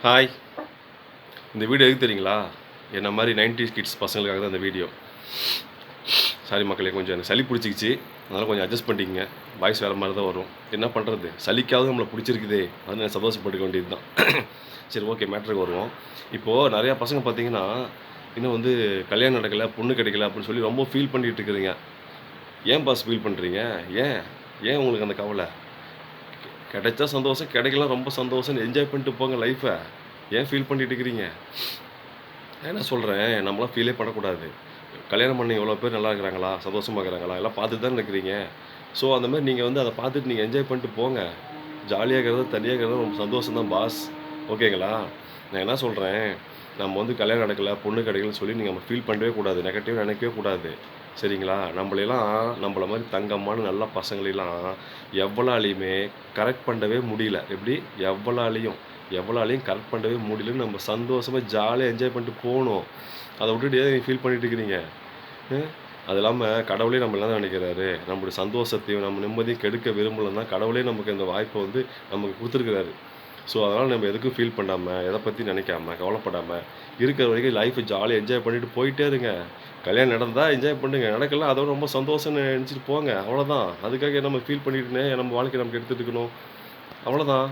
Hi. இந்த video எதுக்கு தெரியுங்களா? என்ன மாதிரி 90s கிட்ஸ் பசங்களுக்காக தான் இந்த வீடியோ. சாரி மக்களே, கொஞ்சம் எனக்கு சளி பிடிச்சிக்கிச்சு. அதனால் கொஞ்சம் அட்ஜஸ்ட் பண்ணிக்கங்க. வாய்ஸ் வேறு மாதிரி தான் வரும். என்ன பண்ணுறது, சளிக்காவது நம்மளை பிடிச்சிருக்குதே, அது நான் சந்தோஷப்பட்டுக்க வேண்டியது தான். சரி, ஓகே, மேட்ருக்கு வருவோம். இப்போது நிறையா பசங்க பார்த்தீங்கன்னா, இன்னும் வந்து கல்யாணம் நடக்கலை, பொண்ணு கிடைக்கல அப்படின்னு சொல்லி ரொம்ப ஃபீல் பண்ணிகிட்டு இருக்கிறீங்க. ஏன் பாஸ் ஃபீல் பண்ணுறீங்க? ஏன் ஏன் உங்களுக்கு அந்த கவலை? கிடைச்சா சந்தோஷம், கிடைக்கலாம் ரொம்ப சந்தோஷம், என்ஜாய் பண்ணிட்டு போங்க லைஃப்பை. ஏன் ஃபீல் பண்ணிட்டு இருக்கிறீங்க? நான் என்ன சொல்கிறேன், நம்மளாம் ஃபீலே பண்ணக்கூடாது. கல்யாணம் பண்ணி எவ்வளோ பேர் நல்லா இருக்கிறாங்களா, சந்தோஷமாக இருக்கிறாங்களா, எல்லாம் பார்த்துட்டு தானே இருக்கிறீங்க. ஸோ அந்த மாதிரி நீங்கள் வந்து அதை பார்த்துட்டு நீங்கள் என்ஜாய் பண்ணிட்டு போங்க. ஜாலியாக இருக்கிறது, தனியாக இருக்கிறது ரொம்ப சந்தோஷம் தான் பாஸ். ஓகேங்களா? நான் என்ன சொல்கிறேன், நம்ம வந்து கல்யாணம் நடக்கலை, பொண்ணு கிடைக்கலன்னு சொல்லி நீங்கள் நம்ம ஃபீல் பண்ணவே கூடாது, நெகட்டிவ் நினைக்கவே கூடாது. சரிங்களா? நம்மள மாதிரி தங்கமான நல்ல பசங்களெல்லாம் எவ்வளாலையுமே கரெக்ட் பண்ணவே முடியல. எப்படி? எவ்வளாலையும் கரெக்ட் பண்ணவே முடியலன்னு நம்ம சந்தோஷமாக ஜாலியாக என்ஜாய் பண்ணிட்டு போகணும். அதை விட்டுட்டு ஏன் ஃபீல் பண்ணிட்டு இருக்கிறீங்க? அது இல்லாமல் கடவுளே நம்ம என்ன நினைக்கிறாரு, நம்மளுடைய சந்தோஷத்தையும் நம்ம நிம்மதியும் கெடுக்க விரும்பலைன்னா கடவுளே நமக்கு இந்த வாய்ப்பை வந்து நமக்கு கொடுத்துருக்குறாரு. ஸோ அதனால் நம்ம எதுக்கும் ஃபீல் பண்ணாமல், எதை பற்றி நினைக்காம, கவலைப்படாமல் இருக்கிற வரைக்கும் லைஃப்பை ஜாலியாக என்ஜாய் பண்ணிட்டு போயிட்டே இருங்க. கல்யாணம் நடந்தால் என்ஜாய் பண்ணுங்க, நடக்கலாம் அதோட ரொம்ப சந்தோஷம்னு நினச்சிட்டு போங்க. அவ்வளோதான். அதுக்காக நம்ம ஃபீல் பண்ணிட்டுனே நம்ம வாழ்க்கையை நமக்கு எடுத்துகிட்டு இருக்கணும். அவ்வளோதான்.